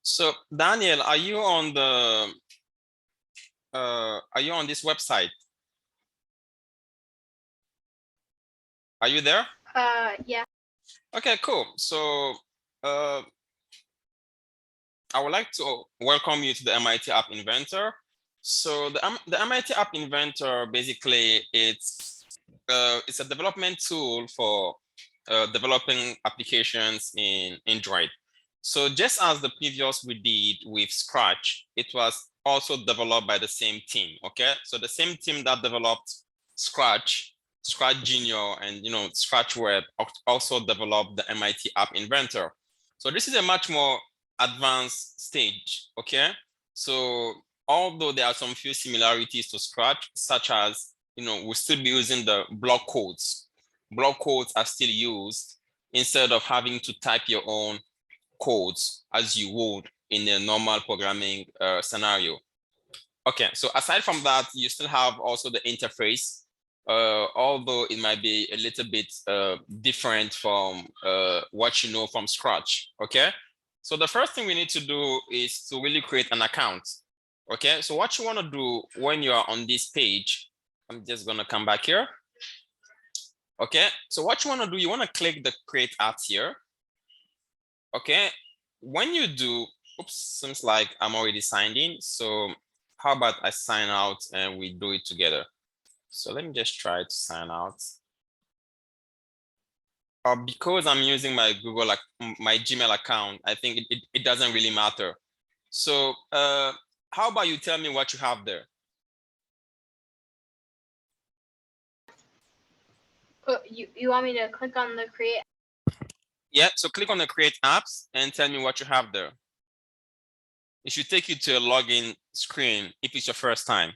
So Daniel, are you on this website? Are you there? Yeah. Okay, cool. So I would like to welcome you to the MIT App Inventor. So the MIT App Inventor, basically it's a development tool for developing applications in Android. So just as the previous we did with Scratch, it was also developed by the same team. Okay, so the same team that developed Scratch Junior, and Scratch Web also developed the MIT App Inventor. So this is a much more advanced stage. Okay, so although there are some few similarities to Scratch, such as we'll still be using the block codes. Block codes are still used instead of having to type your own codes as you would in a normal programming scenario. Okay, so aside from that, you still have also the interface, although it might be a little bit different from what you know from Scratch. Okay, so the first thing we need to do is to really create an account. Okay, so what you want to do when you are on this page, I'm just going to come back here. Okay, so what you want to do, you want to click the create app here. Okay, when you do, oops, seems like I'm already signed in. So how about I sign out and we do it together? So let me just try to sign out. Because I'm using my my Gmail account, I think it doesn't really matter. So how about you tell me what you have there? You want me to click on the create? Yeah, so click on the create apps and tell me what you have there. It should take you to a login screen if it's your first time.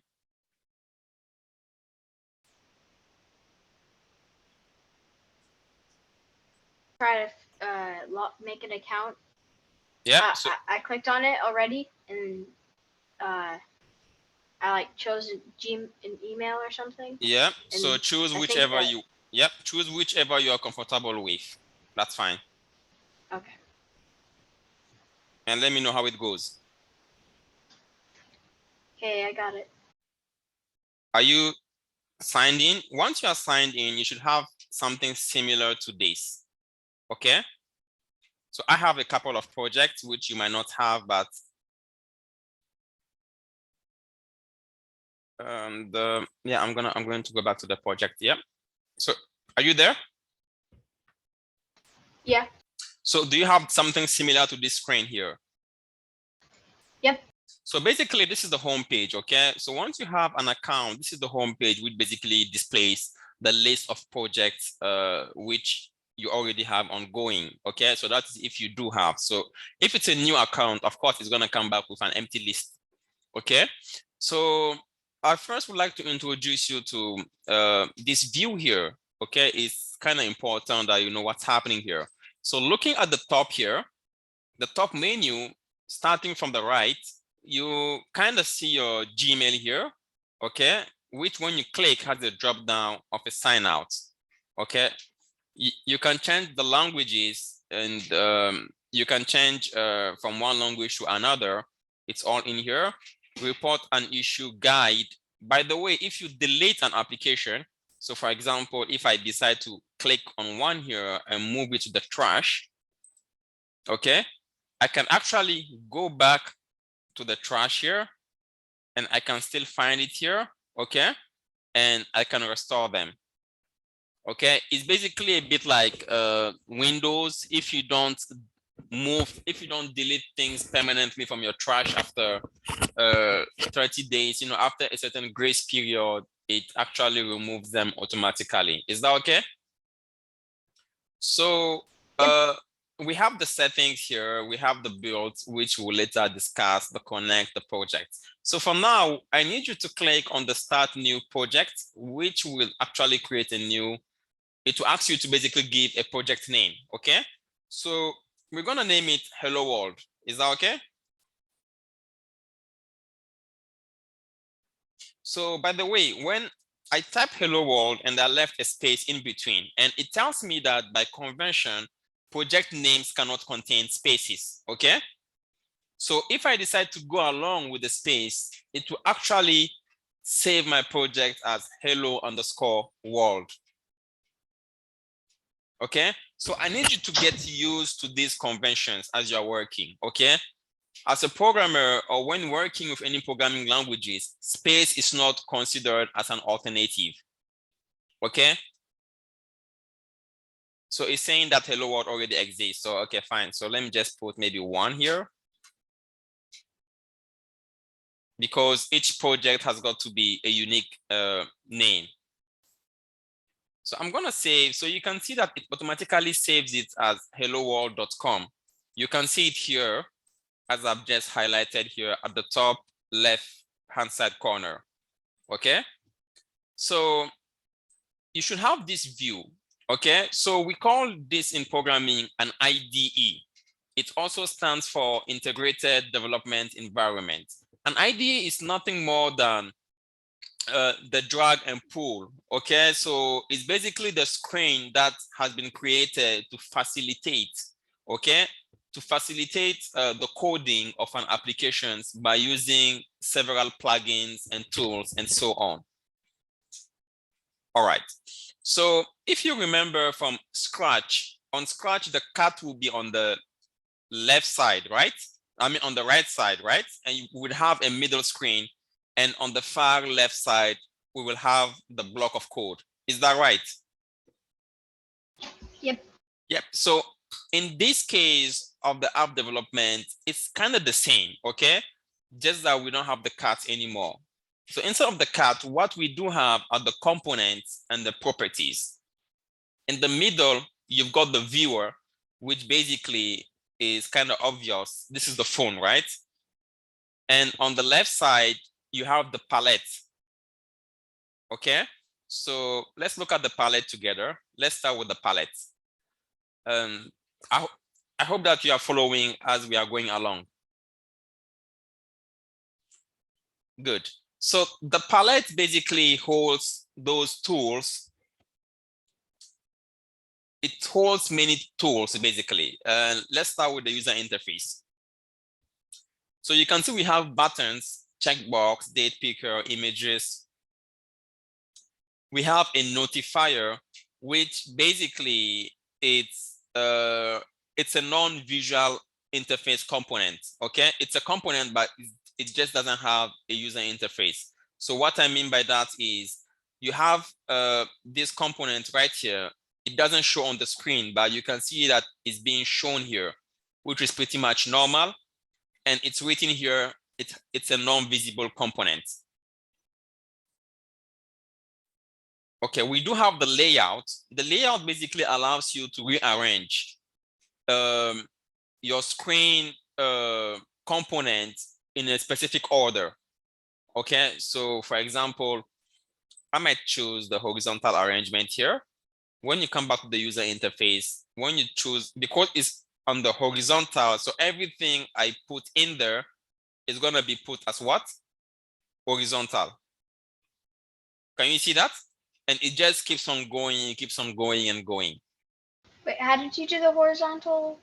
Try to make an account. Yeah. I clicked on it already, and I like chose an email or something. Yeah. So choose whichever you. Yep. Choose whichever you are comfortable with. That's fine. Okay. And let me know how it goes. Okay, I got it. Are you signed in? Once you are signed in, you should have something similar to this. Okay. So I have a couple of projects which you might not have, but yeah, I'm going to go back to the project. Yeah. So are you there? Yeah. So do you have something similar to this screen here? Yep. So basically, this is the home page. Okay. So once you have an account, this is the home page, which basically displays the list of projects which you already have ongoing. Okay, so that's if you do have. So if it's a new account, of course, it's going to come back with an empty list. Okay, so I first would like to introduce you to this view here. Okay, it's kind of important that you know what's happening here. So looking at the top here, the top menu, starting from the right, you kind of see your Gmail here. Okay, which when you click has a drop down of a sign out. Okay, you can change the languages, and you can change from one language to another. It's all in here. Report an issue guide. By the way, if you delete an application, so for example, if I decide to click on one here and move it to the trash, okay, I can actually go back to the trash here and I can still find it here, okay, and I can restore them. Okay, it's basically a bit like Windows. If you don't delete things permanently from your trash after 30 days, after a certain grace period, it actually removes them automatically. Is that okay? So we have the settings here, we have the builds, which we'll later discuss, the connect, the project. So for now, I need you to click on the start new project, which will actually create a new, it will ask you to basically give a project name, okay? So we're gonna name it Hello World. Is that okay? So by the way, when I type Hello World and I left a space in between, and it tells me that by convention, project names cannot contain spaces, okay? So if I decide to go along with the space, it will actually save my project as hello_world. Okay, so I need you to get used to these conventions as you're working. Okay, as a programmer or when working with any programming languages, space is not considered as an alternative. Okay, so it's saying that hello world already exists. So okay, fine. So let me just put maybe 1 here, because each project has got to be a unique name. So I'm gonna save, so you can see that it automatically saves it as helloworld.com. You can see it here as I've just highlighted here at the top left hand side corner. Okay, so you should have this view. Okay, so we call this in programming an IDE. It also stands for Integrated Development Environment. An IDE is nothing more than the drag and pull. Okay, so it's basically the screen that has been created to facilitate, okay, to facilitate the coding of an application by using several plugins and tools and so on. All right, so if you remember from Scratch, on Scratch, the cat will be on the left side, right? I mean, on the right side, right? And you would have a middle screen. And on the far left side, we will have the block of code. Is that right? Yep. Yep. So in this case of the app development, it's kind of the same, okay? Just that we don't have the cat anymore. So instead of the cat, what we do have are the components and the properties. In the middle, you've got the viewer, which basically is kind of obvious. This is the phone, right? And on the left side, you have the palette. Okay, so let's look at the palette together. Let's start with the palette. I hope that you are following as we are going along. Good. So the palette basically holds those tools. It holds many tools basically. Let's start with the user interface. So you can see we have buttons, checkbox, date picker, images. We have a notifier, which basically it's a non-visual interface component. Okay, it's a component, but it just doesn't have a user interface. So what I mean by that is you have this component right here. It doesn't show on the screen, but you can see that it's being shown here, which is pretty much normal. And it's written here, it's a non-visible component. Okay, we do have the layout. The layout basically allows you to rearrange your screen components in a specific order. Okay, so for example, I might choose the horizontal arrangement here. When you come back to the user interface, when you choose, because it's on the horizontal, so everything I put in there is gonna be put as what? Horizontal. Can you see that? And it just keeps on going, and going. Wait, how did you do the horizontal?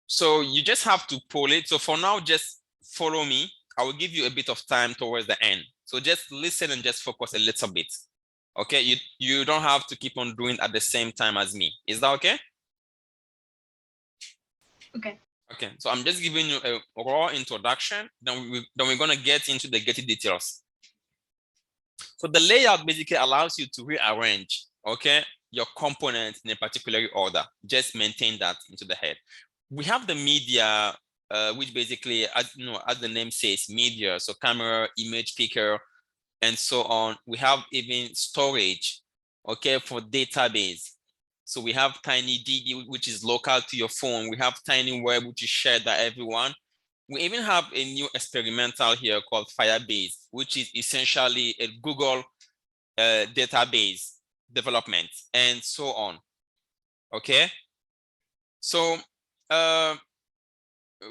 So you just have to pull it. So for now, just follow me. I will give you a bit of time towards the end. So just listen and just focus a little bit. Okay, you don't have to keep on doing at the same time as me. Is that okay? Okay. Okay, so I'm just giving you a raw introduction. Then we're gonna get into the getty details. So the layout basically allows you to rearrange, okay, your components in a particular order. Just maintain that into the head. We have the media, which basically, as the name says, media. So camera, image picker, and so on. We have even storage, okay, for database. So we have TinyDB, which is local to your phone. We have TinyWeb, which is shared by everyone. We even have a new experimental here called Firebase, which is essentially a Google database development and so on. Okay. So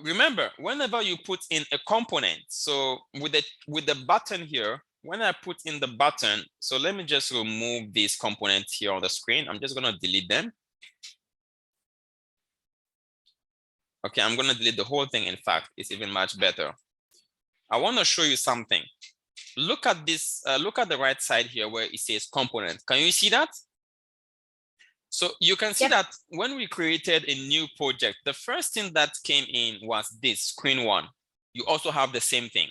remember, whenever you put in a component, so with the button here, when I put in the button, so let me just remove these components here on the screen. I'm just going to delete them. Okay, I'm gonna delete the whole thing. In fact, it's even much better. I want to show you something. Look at this, look at the right side here where it says component. Can you see that? So you can see that when we created a new project, the first thing that came in was this screen one. You also have the same thing.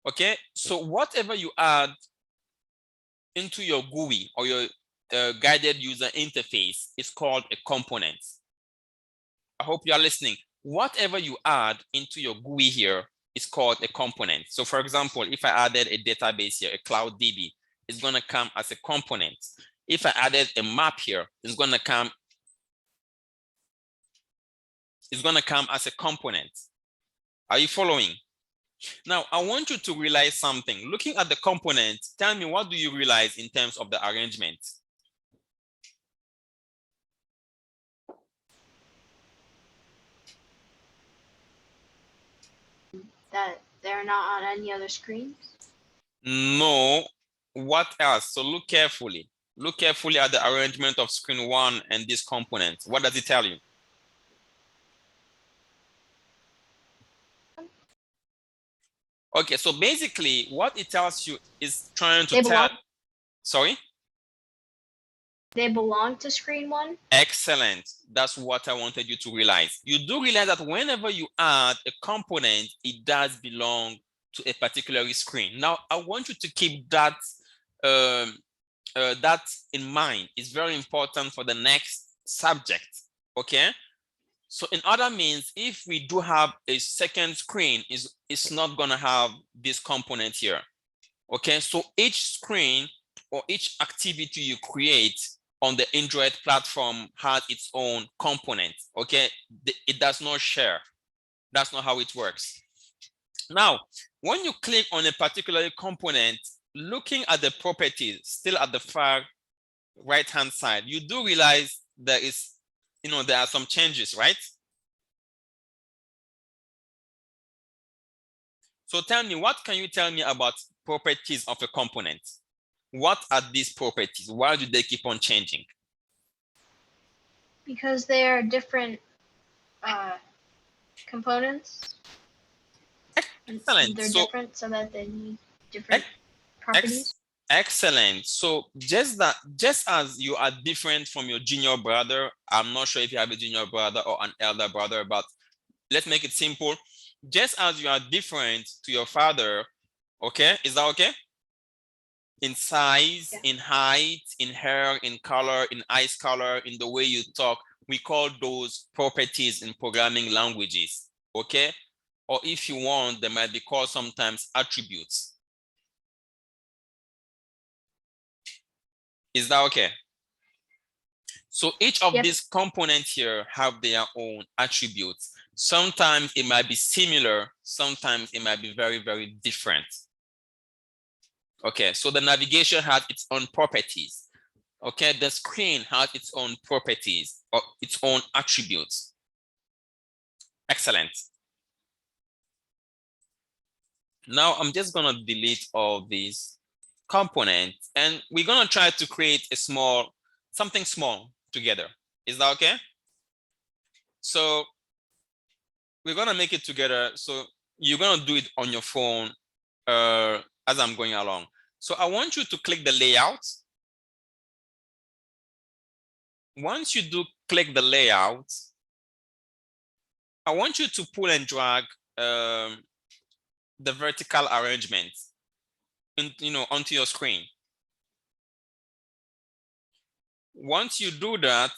Okay, so whatever you add into your GUI or your guided user interface is called a component. I hope you are listening. Whatever you add into your GUI here is called a component. So for example, if I added a database here, a Cloud DB, it's going to come as a component. If I added a map here, it's going to come as a component. Are you following? Now, I want you to realize something. Looking at the component, tell me, what do you realize in terms of the arrangement? That they're not on any other screens? No. What else? So look carefully. Look carefully at the arrangement of screen one and this component. What does it tell you? Okay, so basically what it tells you is trying to tell. Sorry? They belong to screen one? Excellent. That's what I wanted you to realize. You do realize that whenever you add a component, it does belong to a particular screen. Now, I want you to keep that that in mind. It's very important for the next subject. Okay. So in other means, if we do have a second screen, it's not going to have this component here. Okay. So each screen or each activity you create on the Android platform has its own component. Okay. It does not share. That's not how it works. Now, when you click on a particular component, looking at the properties still at the far right hand side, you do realize there is, there are some changes, right? So tell me, what can you tell me about properties of a component? What are these properties? Why do they keep on changing? Because they are different components. Excellent. They're different so that they need different properties. Excellent. So just as you are different from your junior brother, I'm not sure if you have a junior brother or an elder brother, but let's make it simple. Just as you are different to your father, okay? Is that okay? In size, in height, in hair, in color, in eyes color, in the way you talk, we call those properties in programming languages, okay? Or if you want, they might be called sometimes attributes. Is that okay? So each of these components here have their own attributes. Sometimes it might be similar, sometimes it might be very, very different. Okay, so the navigation has its own properties. Okay, the screen has its own properties or its own attributes. Excellent. Now I'm just gonna delete all these components and we're gonna try to create something small together. Is that okay? So we're gonna make it together. So you're gonna do it on your phone as I'm going along. So I want you to click the layout. Once you do click the layout, I want you to pull and drag the vertical arrangement onto your screen. Once you do that,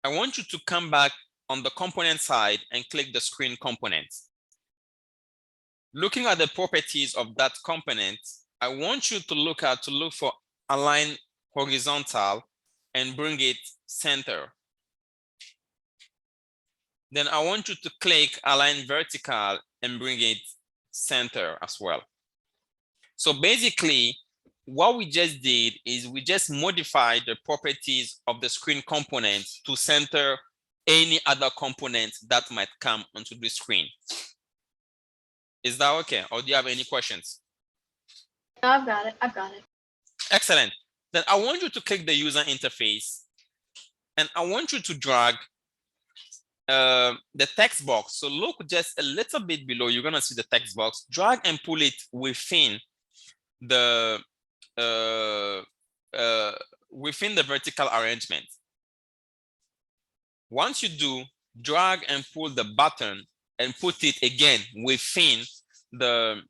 I want you to come back on the component side and click the screen component. Looking at the properties of that component, I want you to look for align horizontal and bring it center. Then I want you to click align vertical and bring it center as well. So basically, what we just did is we just modified the properties of the screen component to center any other component that might come onto the screen. Is that okay? Or do you have any questions? No, I've got it. Excellent. Then I want you to click the user interface and I want you to drag the text box. So look just a little bit below, you're gonna see the text box. Drag and pull it within the within the vertical arrangement. Once you do, drag and pull the button and put it again within the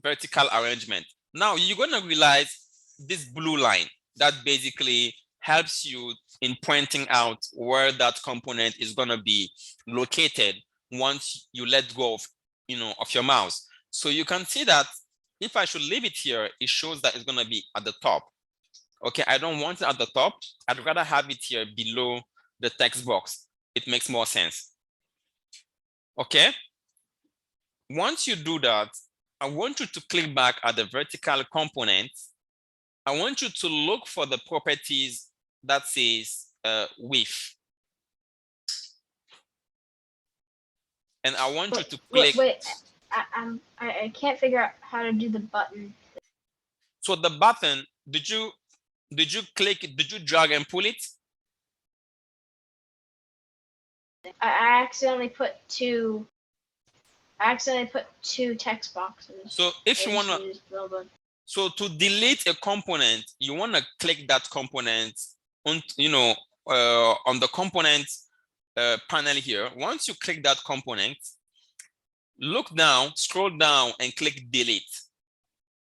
vertical arrangement. Now you're gonna realize this blue line that basically helps you in pointing out where that component is gonna be located once you let go of, of your mouse. So you can see that if I should leave it here, it shows that it's gonna be at the top. Okay, I don't want it at the top. I'd rather have it here below the text box. It makes more sense. Okay, once you do that, I want you to click back at the vertical component. I want you to look for the properties that says width. And I want you to click. Wait, I can't figure out how to do the button. So the button, did you click it? Did you drag and pull it? I accidentally put two text boxes. So if you want to, so to delete a component, you want to click that component on, on the component panel here. Once you click that component, look down, scroll down and click delete.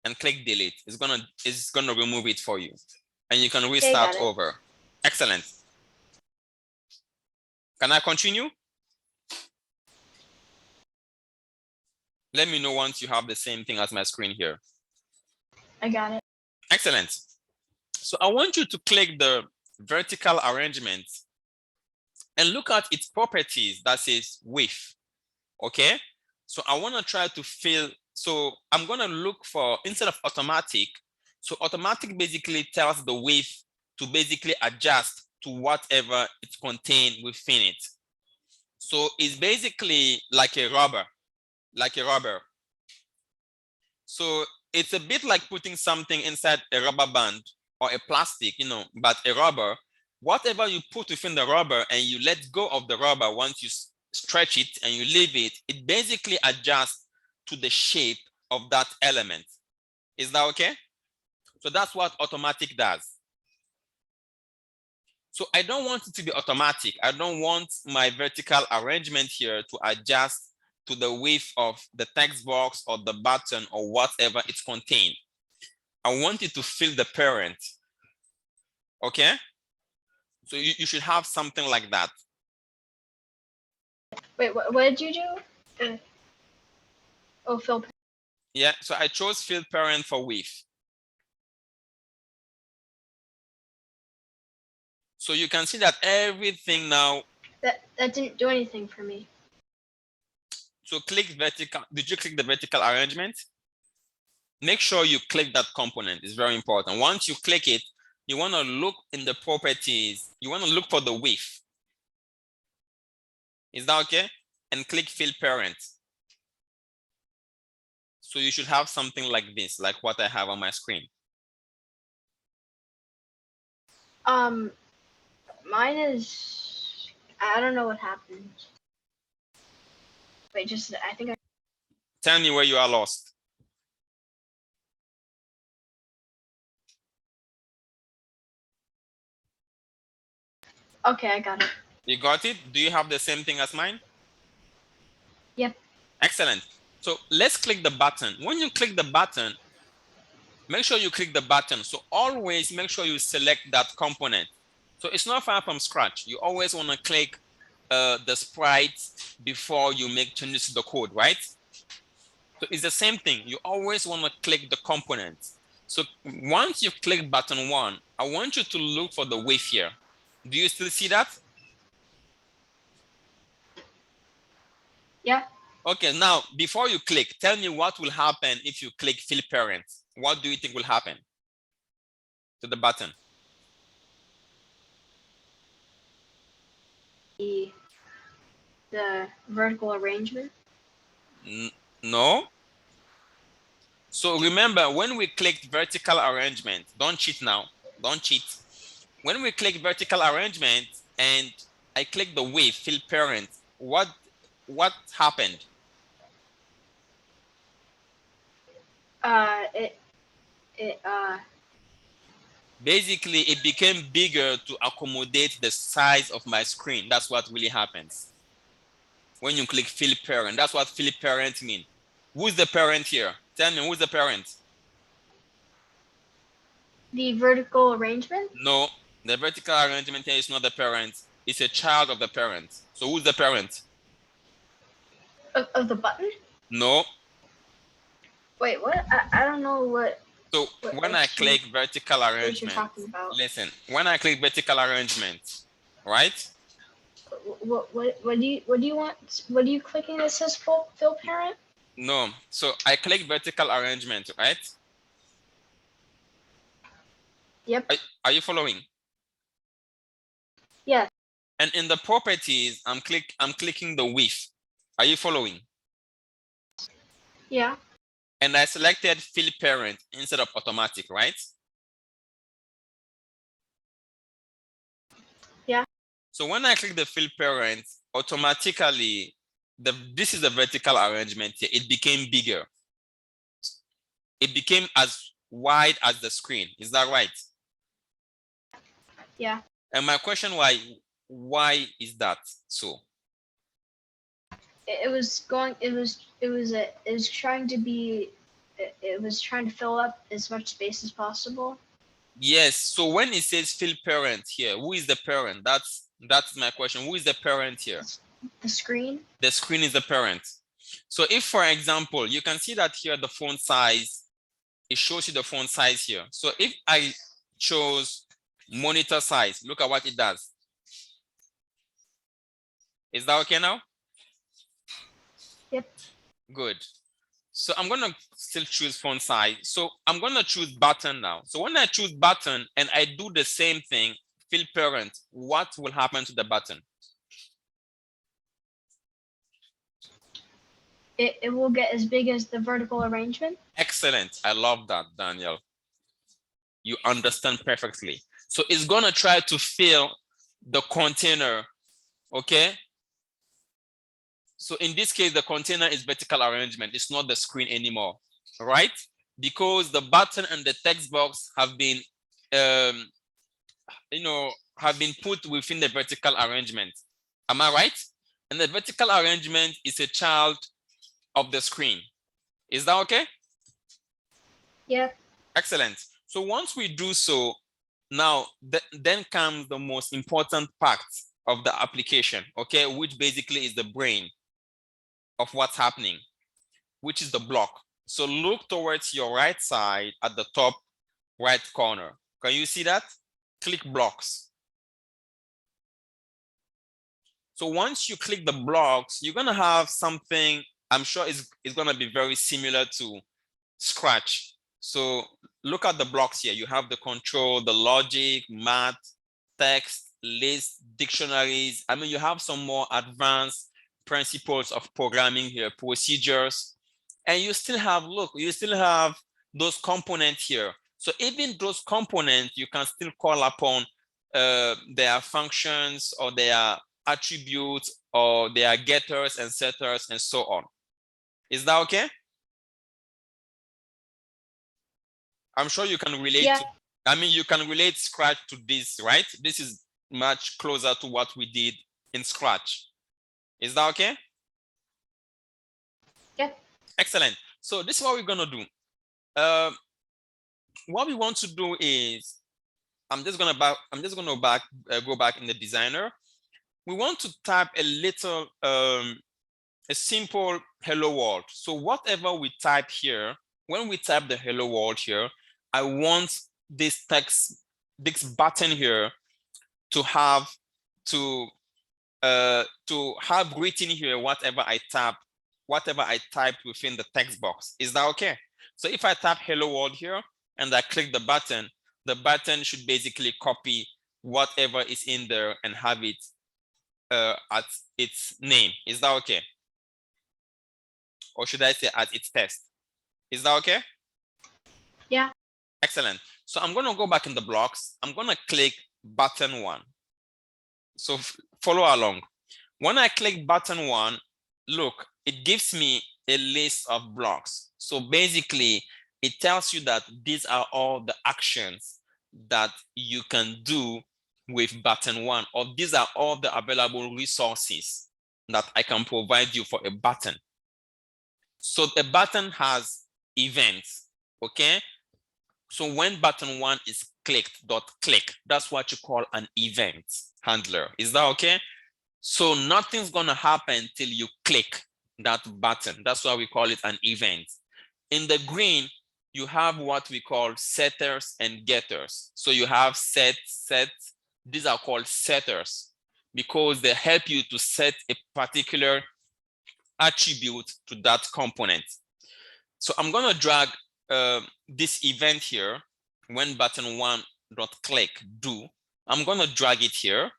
And click delete. It's gonna remove it for you. And you can restart over. Excellent. Can I continue? Let me know once you have the same thing as my screen here. I got it. Excellent. So I want you to click the vertical arrangement and look at its properties that says width. Okay. So I want to try to fill. So I'm going to look for, instead of automatic, so automatic basically tells the width to basically adjust to whatever it's contained within it. So it's basically like a rubber. So it's a bit like putting something inside a rubber band or a plastic, but a rubber, whatever you put within the rubber and you let go of the rubber, once you stretch it and you leave it, it basically adjusts to the shape of that element. Is that okay? So that's what automatic does. So I don't want it to be automatic. I don't want my vertical arrangement here to adjust to the width of the text box or the button or whatever it's contained. I want it to fill the parent. Okay? So you should have something like that. Wait, what did you do? Oh, fill parent. Yeah, so I chose fill parent for width. So you can see that everything now. That didn't do anything for me. So click vertical. Did you click the vertical arrangement? Make sure you click that component. It's very important. Once you click it, you want to look in the properties. You want to look for the width. Is that okay? And click fill parent. So you should have something like this, like what I have on my screen. Mine is, I don't know what happened. Wait, I think I. Tell me where you are lost. Okay, I got it. You got it? Do you have the same thing as mine? Yep. Excellent. So let's click the button. When you click the button, make sure you click the button. So always make sure you select that component. So it's not far from scratch. You always want to click the sprite before you make changes to the code, right? So it's the same thing. You always want to click the component. So once you click button 1, I want you to look for the width here. Do you still see that? Yeah. Okay, now before you click, tell me what will happen if you click fill parent. What do you think will happen to the button? The vertical arrangement? No. So remember, when we clicked vertical arrangement, don't cheat now, don't cheat. When we click vertical arrangement and I click the width, fill parent, what happened? Basically, it became bigger to accommodate the size of my screen. That's what really happens when you click fill parent. That's what fill parent mean. Who's the parent here? Tell me, who's the parent? The vertical arrangement No, the vertical arrangement here is not the parent. It's a child of the parent. So who's the parent? of the button. No. Wait, what? I don't know what. So when I click vertical arrangement, you're talking about. listen, when I click vertical arrangement, right? What do you want? What are you clicking that says fill parent? No, so I click vertical arrangement, right? Yep. Are you following? Yes. And in the properties, I'm clicking the width. Are you following? Yeah. And I selected fill parent instead of automatic, right? Yeah. So when I click the fill parent, automatically, this is the vertical arrangement here. It became bigger. It became as wide as the screen. Is that right? Yeah. And my question, why is that so? It was trying to be. It was trying to fill up as much space as possible. Yes. So when it says fill parent here, who is the parent? That's my question. Who is the parent here? The screen. The screen is the parent. So if, for example, you can see that here the font size, it shows you the font size here. So if I chose monitor size, look at what it does. Is that okay now? Yep. Good. So I'm going to still choose font size. So I'm going to choose button now. So when I choose button and I do the same thing, fill parent, what will happen to the button? It will get as big as the vertical arrangement. Excellent. I love that, Daniel. You understand perfectly. So it's going to try to fill the container, okay? So in this case, the container is vertical arrangement. It's not the screen anymore, right? Because the button and the text box have been, have been put within the vertical arrangement. Am I right? And the vertical arrangement is a child of the screen. Is that okay? Yeah. Excellent. So once we do so, now then comes the most important part of the application, okay, which basically is the brain of what's happening, which is the block. So look towards your right side at the top right corner. Can you see that? Click blocks. So once you click the blocks, you're gonna have something, I'm sure it's gonna be very similar to Scratch. So look at the blocks here. You have the control, the logic, math, text, list, dictionaries. I mean, you have some more advanced principles of programming here, procedures, and you still have, look, you still have those components here. So even those components, you can still call upon their functions or their attributes or their getters and setters and so on. Is that okay? I'm sure you can relate to, I mean, you can relate Scratch to this, right? This is much closer to what we did in Scratch. Is that okay? Yeah. Excellent. So this is what we're gonna do. What we want to do is, I'm just gonna go back in the designer. We want to type a little, a simple hello world. So whatever we type here, when we type the hello world here, I want this text, this button here to have written here whatever I typed within the text box. Is that okay? So if I tap hello world here and I click the button should basically copy whatever is in there and have it at its name. Is that okay? Or should I say at its text? Is that okay? Yeah. Excellent. So I'm going to go back in the blocks. I'm going to click button 1. So follow along. When I click button 1, look, it gives me a list of blocks. So basically, it tells you that these are all the actions that you can do with button 1, or these are all the available resources that I can provide you for a button. So a button has events, okay? So when button 1 is clicked, .click, that's what you call an event handler. Is that okay? So nothing's gonna happen till you click that button. That's why we call it an event. In the green, you have what we call setters and getters. So you have sets. These are called setters because they help you to set a particular attribute to that component. So I'm gonna drag this event here, when button 1 .click do. I'm gonna drag it here,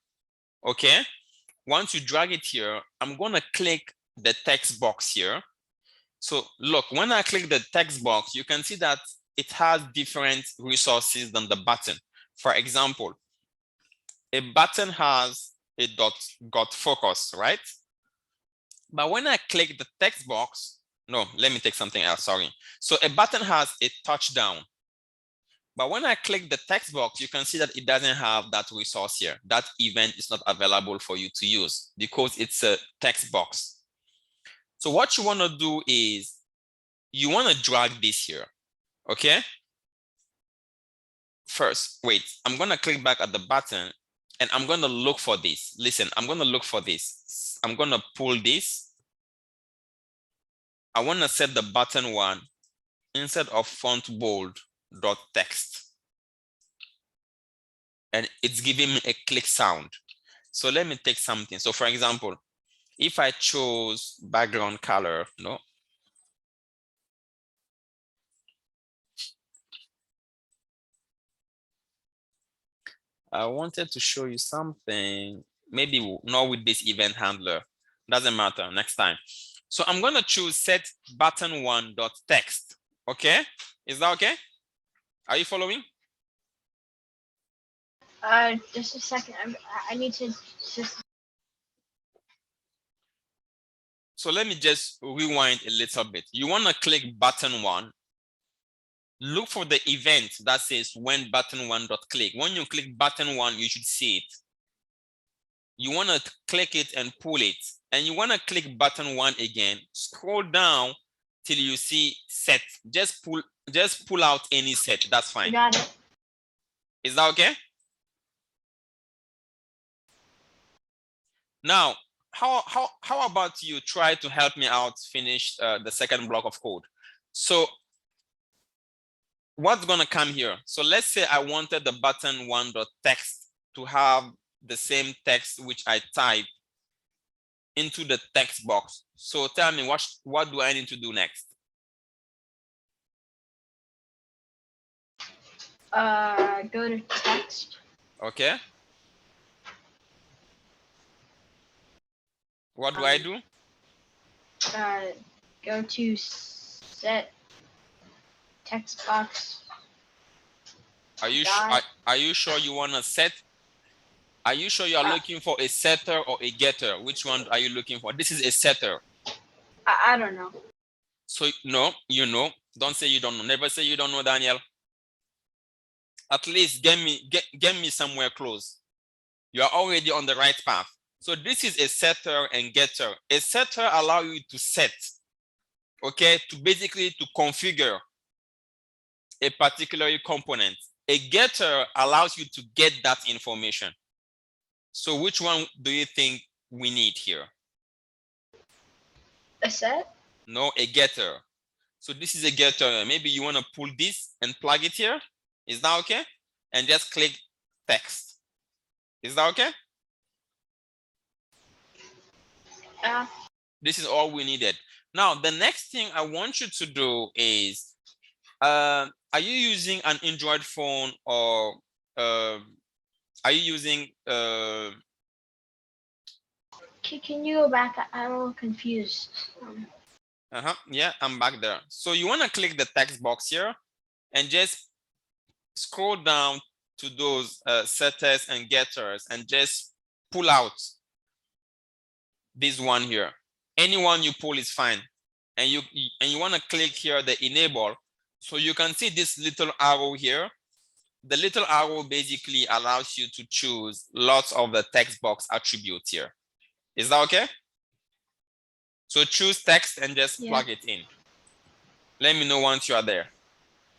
okay? Once you drag it here, I'm gonna click the text box here. So look, when I click the text box, you can see that it has different resources than the button. For example, a button has a got focus, right? But when I click the text box, no, let me take something else, sorry. So a button has a touchdown. But when I click the text box, you can see that it doesn't have that resource here. That event is not available for you to use because it's a text box. So what you want to do is you want to drag this here, okay? First, wait, I'm going to click back at the button and I'm going to look for this. Listen, I'm going to look for this. I'm going to pull this. I want to set the button 1 instead of font bold .text. And it's giving me a click sound. So let me take something. So for example, if I chose background color, no. I wanted to show you something, maybe not with this event handler. Doesn't matter, next time. So I'm going to choose set button 1 .text. Okay, is that okay? Are you following? Just a second. I need to just. So let me just rewind a little bit. You want to click button 1. Look for the event that says when button 1 .click. When you click button 1, you should see it. You want to click it and pull it. And you want to click button 1 again. Scroll down till you see set. Just pull out any set. That's fine. Got it. Is that okay? Now, how about you try to help me out finish the second block of code? So what's going to come here? So let's say I wanted the button 1 .text to have the same text which I type into the text box. So tell me, what do I need to do next? Go to text. Okay. What do I do? Go to set text box. Are you sure you want to set? Are you sure you are looking for a setter or a getter? Which one are you looking for? This is a setter. I don't know. So no, you know. Don't say you don't know. Never say you don't know, Daniel. At least get me somewhere close. You are already on the right path. So this is a setter and getter. A setter allows you to set, okay, to basically to configure a particular component. A getter allows you to get that information. So which one do you think we need here? A set? No, a getter. So this is a getter. Maybe you want to pull this and plug it here. Is that okay? And just click text. Is that okay? This is all we needed. Now, the next thing I want you to do is, are you using an Android phone or are you using Can you go back? I'm a little confused. Yeah, I'm back there. So you want to click the text box here and just scroll down to those setters and getters and just pull out this one here. Anyone you pull is fine. And you want to click here the enable. So you can see this little arrow here. The little arrow basically allows you to choose lots of the text box attributes here. Is that okay? So choose text and just plug it in. Let me know once you are there.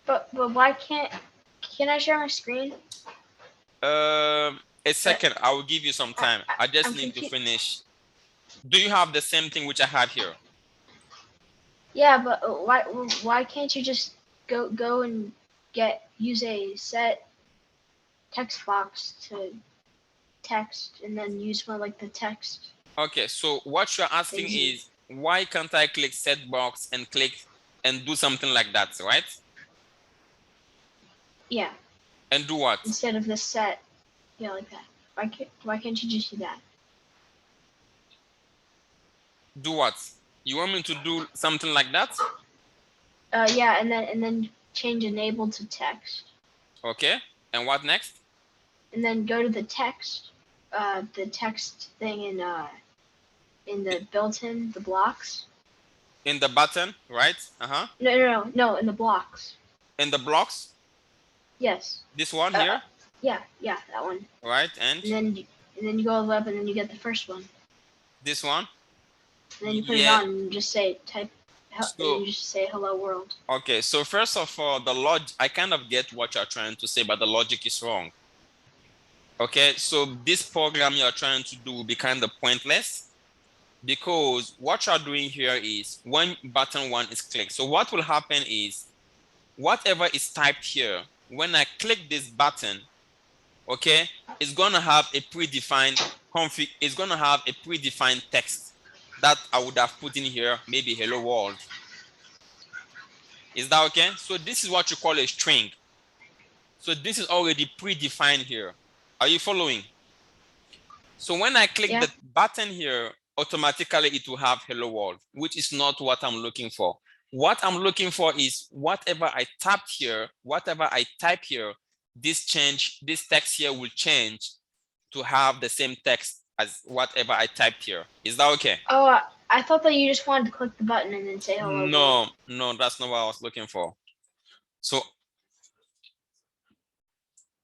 But why can I share my screen? A second, I will give you some time. I just I'm need to finish. Do you have the same thing which I have here? Yeah, but why can't you just go and use a set text box to text and then use one like the text? Okay, so what you're asking is why can't I click set box and click and do something like that, right? Yeah. And do what? Instead of the set, yeah, like that. Why can't you just do that? Do what? You want me to do something like that? Yeah, and then change enable to text. Okay. And what next? And then go to the text thing in the built-in, the blocks. In the button, right? No, in the blocks. In the blocks? Yes. This one here? Yeah, that one. Right, and then you go up and then you get the first one. This one? And then you put it on and you just say So, you just say hello world. Okay, so first of all, the logic, I kind of get what you're trying to say, but the logic is wrong. Okay, so this program you're trying to do will be kind of pointless because what you're doing here is when button 1 is clicked. So what will happen is whatever is typed here, when I click this button, okay, it's gonna have a predefined config, it's gonna have a predefined text that I would have put in here, maybe hello world. Is that okay? So this is what you call a string. So this is already predefined here. Are you following? So when I click the button here, automatically it will have hello world, which is not what I'm looking for. What I'm looking for is whatever I tap here, whatever I type here, this text here will change to have the same text as whatever I typed here. Is that okay? Oh, I thought that you just wanted to click the button and then say hello. No, that's not what I was looking for.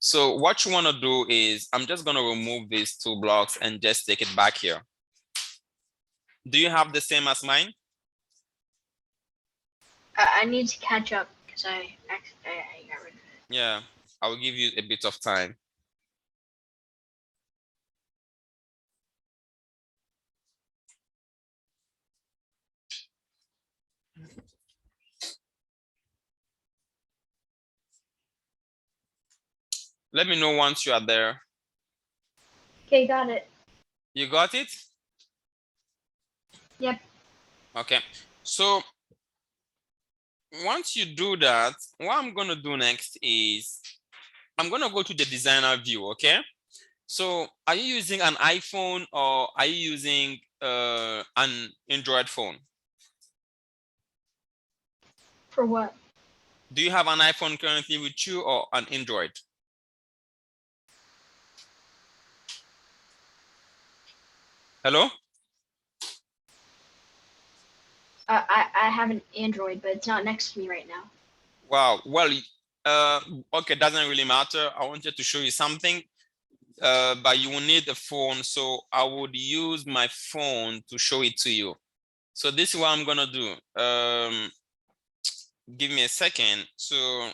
So what you want to do is I'm just going to remove these 2 blocks and just take it back here. Do you have the same as mine? I need to catch up because I got rid of it. Yeah, I will give you a bit of time. Let me know once you are there. Okay, got it. You got it? Yep. Okay, so once you do that, what I'm going to do next is I'm going to go to the designer view, okay? So are you using an iPhone or are you using an Android phone? For what? Do you have an iPhone currently with you or an Android? Hello? I have an Android, but it's not next to me right now. Wow. Well, okay, doesn't really matter. I wanted to show you something, but you will need a phone. So I would use my phone to show it to you. So this is what I'm gonna do. Give me a second. So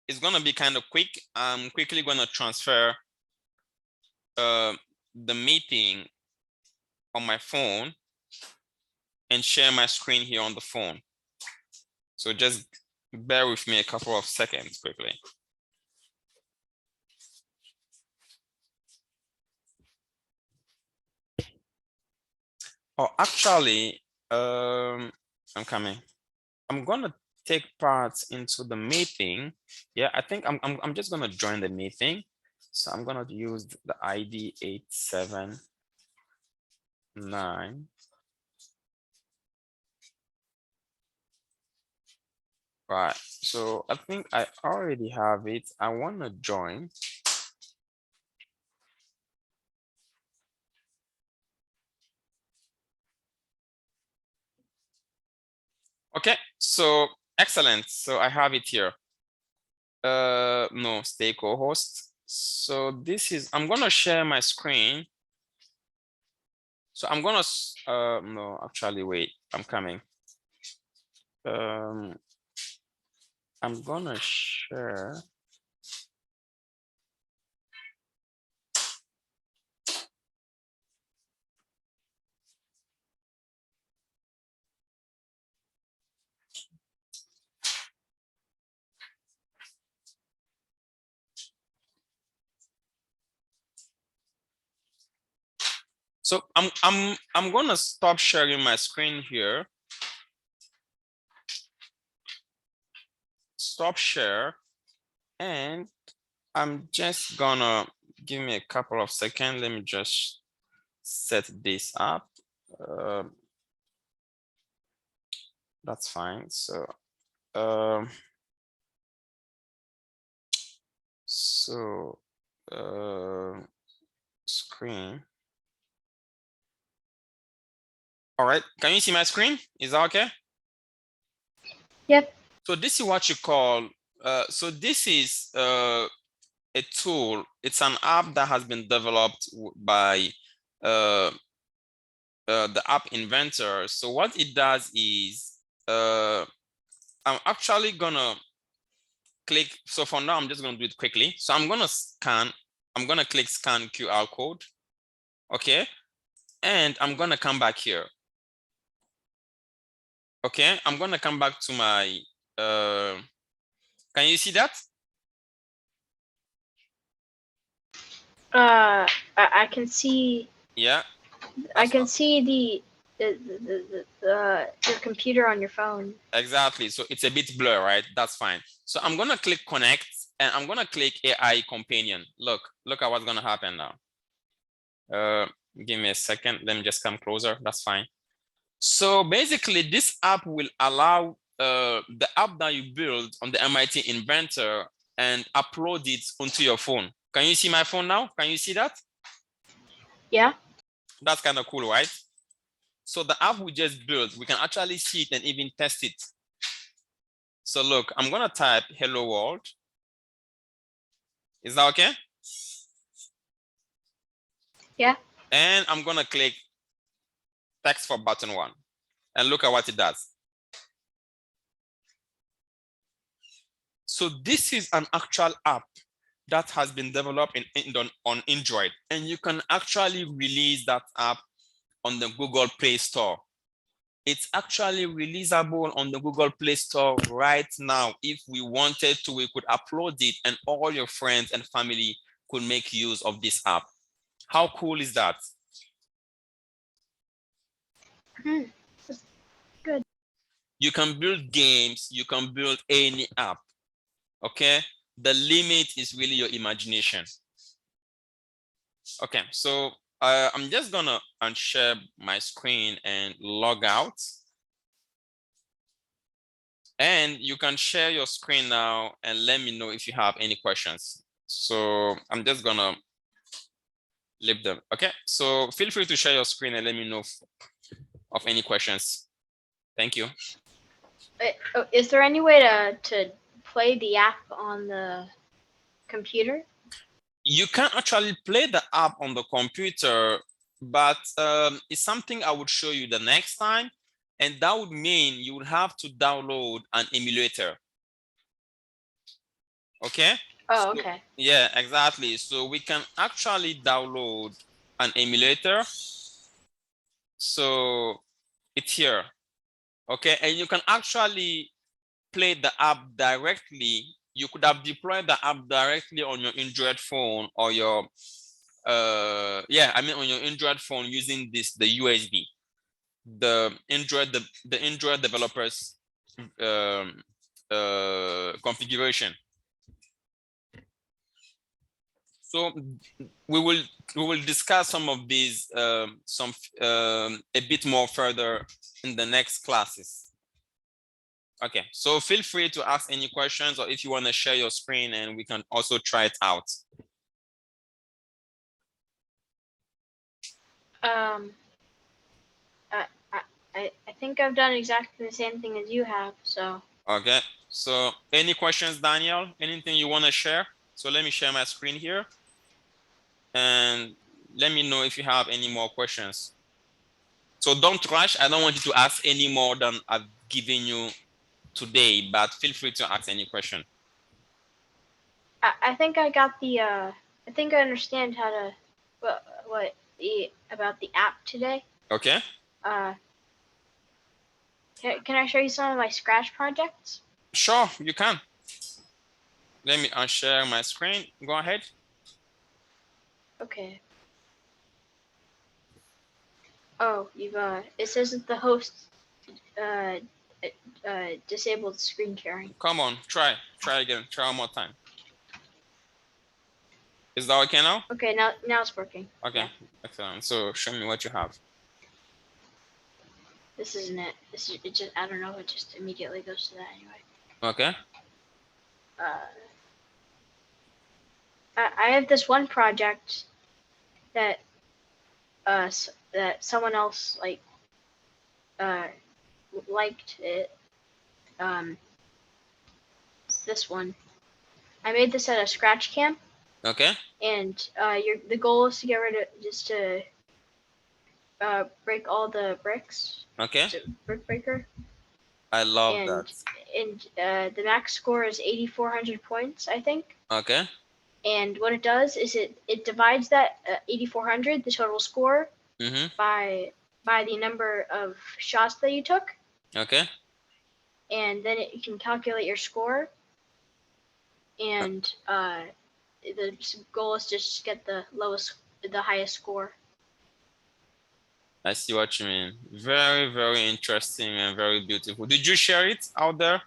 it's gonna be kind of quick. I'm quickly gonna transfer the meeting on my phone and share my screen here on the phone. So just bear with me a couple of seconds quickly. Oh, actually, I'm coming. I'm gonna take part into the meeting. Yeah, I think I'm just gonna join the meeting. So I'm gonna use the ID 879. Right. So I think I already have it. I wanna join. Okay, so excellent. So I have it here. No, stay co-host. So this is, I'm gonna share my screen. So I'm gonna, no, actually, wait, I'm coming. I'm gonna share. So I'm gonna stop sharing my screen here. Stop share, and I'm just gonna give me a couple of seconds. Let me just set this up. That's fine. So um so screen. All right, can you see my screen? Is that okay? Yep. So this is what you call so this is a tool. It's an app that has been developed by the app inventor. So what it does is I'm actually gonna click. So for now, I'm just gonna do it quickly. So I'm gonna click scan QR code. Okay. And I'm gonna come back here. Okay, I'm gonna come back to my can you see that? I can see. Yeah. I can see your computer on your phone. Exactly. So it's a bit blur, right? That's fine. So I'm gonna click connect and I'm gonna click AI companion. Look at what's gonna happen now. Give me a second. Let me just come closer. That's fine. So basically, this app will allow the app that you build on the MIT Inventor and upload it onto your phone. Can you see my phone now? Can you see that? Yeah. That's kind of cool, right? So the app we just built, we can actually see it and even test it. So look, I'm gonna type hello world. Is that okay? Yeah. And I'm gonna click text for button 1 and look at what it does. So this is an actual app that has been developed on Android, and you can actually release that app on the Google Play Store. It's actually releasable on the Google Play Store right now. If we wanted to, we could upload it and all your friends and family could make use of this app. How cool is that? That's good. You can build games, you can build any app, okay? The limit is really your imagination. Okay, so I'm just gonna unshare my screen and log out. And you can share your screen now and let me know if you have any questions. So I'm just gonna leave them. Okay, so feel free to share your screen and let me know of any questions. Thank you. Is there any way to play the app on the computer? You can actually play the app on the computer, but it's something I would show you the next time. And that would mean you would have to download an emulator. Okay. Oh, okay. So, yeah, exactly. So we can actually download an emulator. So it's here. Okay. And you can actually play the app directly. You could have deployed the app directly on your Android phone or your on your Android phone using the USB, the Android developers configuration. So we will discuss some of these a bit more further in the next classes. Okay, so feel free to ask any questions, or if you want to share your screen and we can also try it out. I think I've done exactly the same thing as you have. So. Okay. So any questions, Daniel? Anything you want to share? So let me share my screen here. And let me know if you have any more questions. So don't rush. I don't want you to ask any more than I've given you today, but feel free to ask any question. I think I got the. I think I understand how to. About the app today. Okay. Can I show you some of my Scratch projects? Sure, you can. Let me unshare my screen. Go ahead. Okay. Oh, you've it says that the host disabled screen sharing. Come on, try again. Try one more time. Is that okay now? Okay, now it's working. Okay, yeah. Excellent. So show me what you have. This isn't it. It just, I don't know. It just immediately goes to that anyway. Okay. I have this one project that that someone else liked it. It's this one. I made this at a Scratch camp. Okay. And the goal is to get rid of break all the bricks. Okay. It's a brick breaker. I love that. And the max score is 8,400 points, I think. Okay. And what it does is it divides that 8,400, the total score, by the number of shots that you took. Okay. And then it can calculate your score. And the goal is just to get the highest score. I see what you mean. Very, very interesting and very beautiful. Did you share it out there?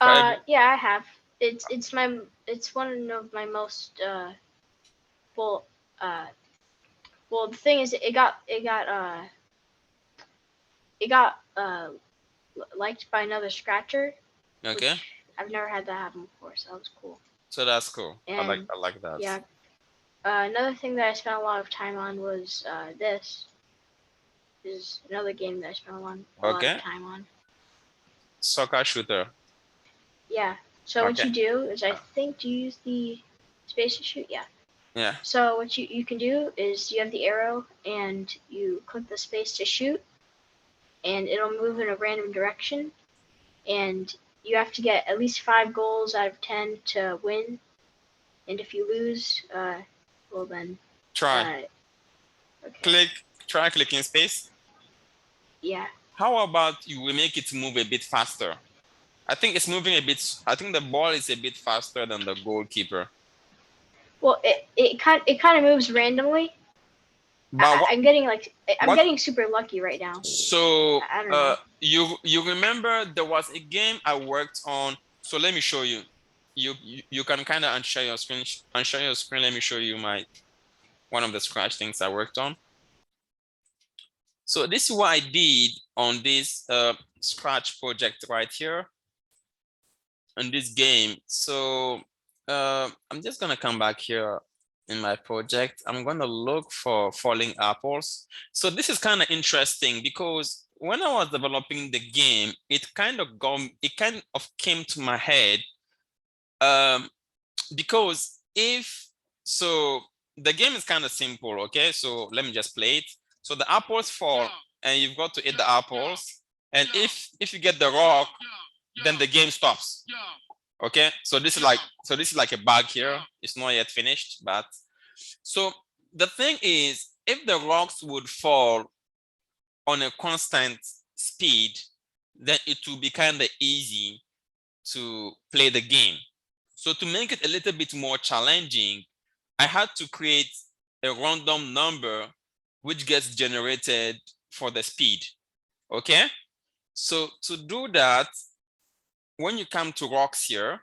Yeah, I have. It's one of my most well the thing is it got liked by another scratcher. Okay. I've never had that happen before, so that was cool. So that's cool. And, I like that. Yeah. Another thing that I spent a lot of time on was this. Is another game that I spent a lot of time on. Soccer shooter. Yeah. So what you do is, I think, do you use the space to shoot? Yeah. Yeah. So what you can do is you have the arrow and you click the space to shoot, and it'll move in a random direction, and you have to get at least 5 goals out of 10 to win. And if you lose, well then. Try. Okay. Try clicking space. Yeah. How about you will make it move a bit faster? I think it's moving a bit. I think the ball is a bit faster than the goalkeeper. Well, it kind of moves randomly. But I'm getting super lucky right now. So I don't know. you remember there was a game I worked on. So let me show you. You can kind of unshare your screen. Unshare your screen. Let me show you one of the Scratch things I worked on. So this is what I did on this Scratch project right here on this game. So I'm just gonna come back here in my project. I'm gonna look for falling apples. So this is kind of interesting because when I was developing the game, it kind of came to my head because the game is kind of simple. Okay, so let me just play it. So the apples fall and you've got to eat the apples, and if you get the rock, then the game stops. Okay, so this is like a bug here. It's not yet finished, but so the thing is, if the rocks would fall on a constant speed, then it will be kind of easy to play the game. So to make it a little bit more challenging, I had to create a random number which gets generated for the speed. Okay, so to do that, when you come to rocks here,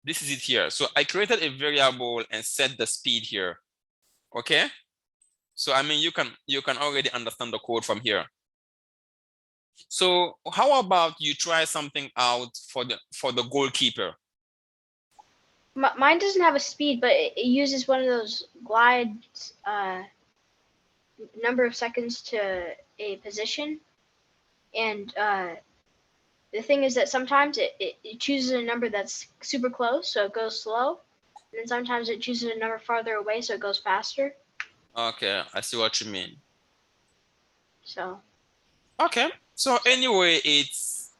this is it here. So I created a variable and set the speed here. Okay, so I mean you can already understand the code from here. So how about you try something out for the goalkeeper? Mine doesn't have a speed, but it uses one of those glides number of seconds to a position, and the thing is that sometimes it chooses a number that's super close, so it goes slow, and then sometimes it chooses a number farther away, so it goes faster. Okay, I see what you mean. So Okay. So anyway, it's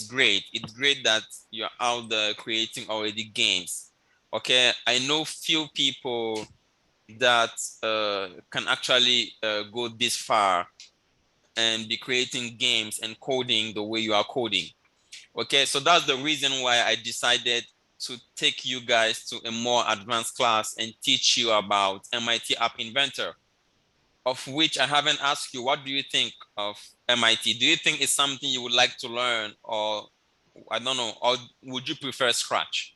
great. It's great that you're out there creating already games. Okay. I know few people that can actually go this far and be creating games and coding the way you are coding. Okay, so that's the reason why I decided to take you guys to a more advanced class and teach you about MIT App Inventor, of which I haven't asked you. What do you think of MIT? Do you think it's something you would like to learn, or I don't know, or would you prefer Scratch?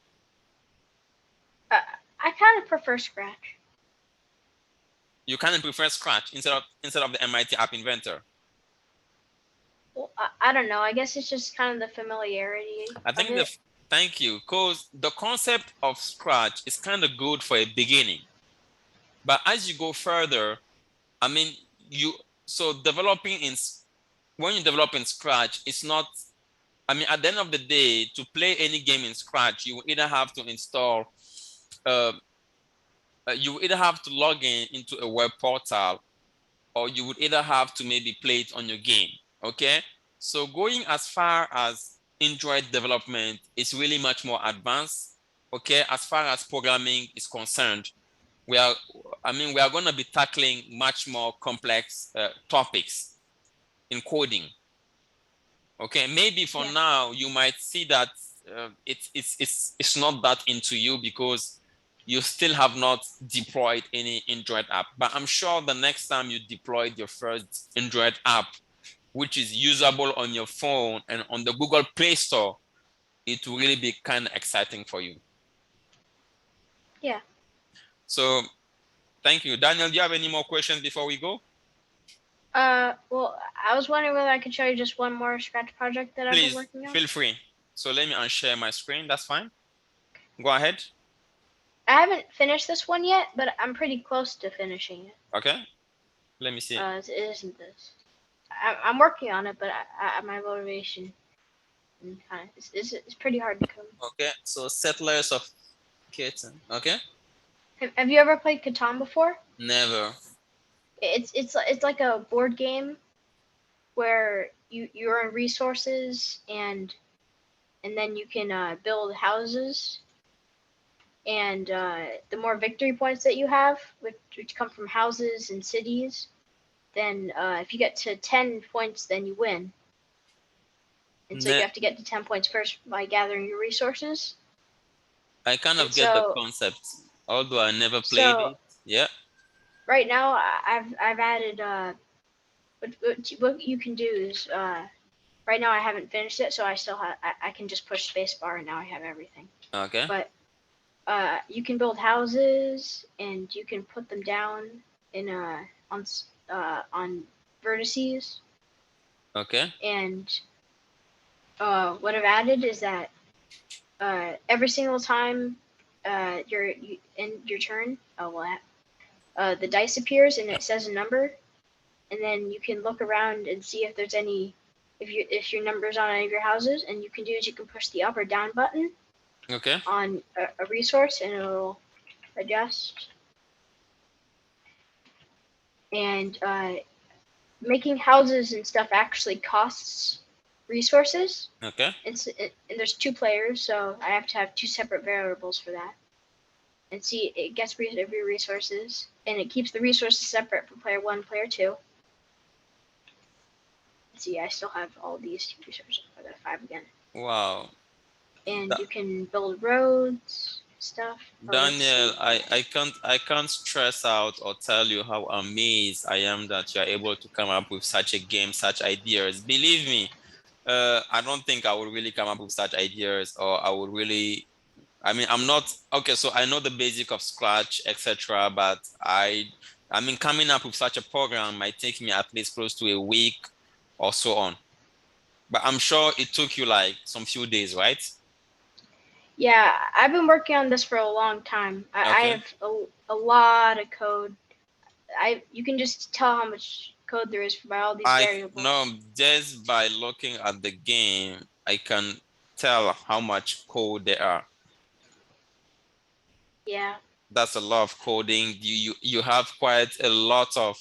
I kind of prefer Scratch. You kind of prefer Scratch instead of the MIT App Inventor. Well, I don't know. I guess it's just kind of the familiarity I of think it. thank you, because the concept of Scratch is kind of good for a beginning, but as you go further, I mean, so developing in when you develop in Scratch, it's not. I mean, at the end of the day, to play any game in Scratch, you will either have to install, uh, you will either have to log in into a web portal, or you would either have to maybe play it on your game. Okay, so going as far as Android development is really much more advanced. Okay, as far as programming is concerned, we are, I mean, we are going to be tackling much more complex topics in coding. Okay, maybe for Yeah. now you might see that it's not that into you because you still have not deployed any Android app. But I'm sure the next time you deployed your first Android app, which is usable on your phone and on the Google Play Store, it will really be kind of exciting for you. Yeah. So thank you. Daniel, do you have any more questions before we go? Well, I was wondering whether I could show you just one more Scratch project that I've been Please working on. feel free. So let me unshare my screen. That's fine. Go ahead. I haven't finished this one yet, but I'm pretty close to finishing it. Okay. Let me see. It isn't this. I'm working on it, but my motivation kind of it's pretty hard to come. Okay. So settlers of Kitten. Okay. Have you ever played Catan before? Never. It's like a board game where you earn resources and then you can build houses, and the more victory points that you have, which come from houses and cities, then if you get to 10 points, then you win. And so you Ne have to get to 10 points first by gathering your resources. I kind And of get the so concept, although I never played so it. Yeah. right now I've added what you can do is right now I haven't finished it, so I still have I can just push spacebar and now I have everything. Okay. But you can build houses and you can put them down in on vertices. Okay. And what I've added is that every single time in your turn, the dice appears and it says a number, and then you can look around and see if there's any if your number's on any of your houses, and you can do is you can push the up or down button Okay. on a resource and it'll adjust. And making houses and stuff actually costs resources. Okay. And there's 2 players, so I have to have 2 separate variables for that. And see, it gets rid of your resources, and it keeps the resources separate for player 1, player 2. See, I still have all these resources for the 5 again. Wow. And Da you can build roads, stuff. Oh, let's Daniel, see. I can't stress out or tell you how amazed I am that you're able to come up with such a game, such ideas. Believe me, I don't think I would really come up with such ideas, or I would really. I mean, I'm not okay. So I know the basic of Scratch, etc. But I mean, coming up with such a program might take me at least close to a week or so on. But I'm sure it took you like some few days, right? Yeah, I've been working on this for a long time. I Okay. have a lot of code. you can just tell how much code there is by all these variables. No, just by looking at the game, I can tell how much code there are. Yeah. That's a lot of coding. You have quite a lot of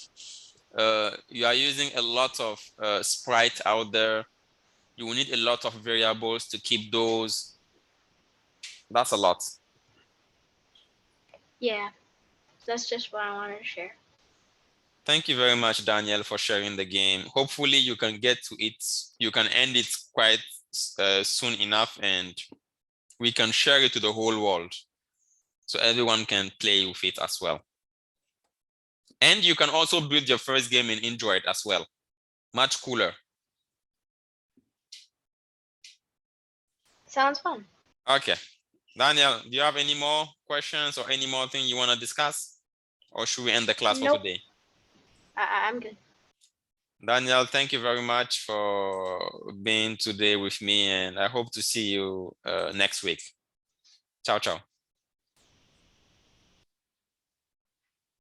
you are using a lot of sprite out there. You will need a lot of variables to keep those. That's a lot. Yeah. That's just what I wanted to share. Thank you very much, Daniel, for sharing the game. Hopefully you can get to it. You can end it quite soon enough and we can share it to the whole world so everyone can play with it as well. And you can also build your first game in Android as well. Much cooler. Sounds fun. Okay. Daniel, do you have any more questions or any more thing you want to discuss? Or should we end the class for today? I'm good. Daniel, thank you very much for being today with me, and I hope to see you next week. Ciao, ciao.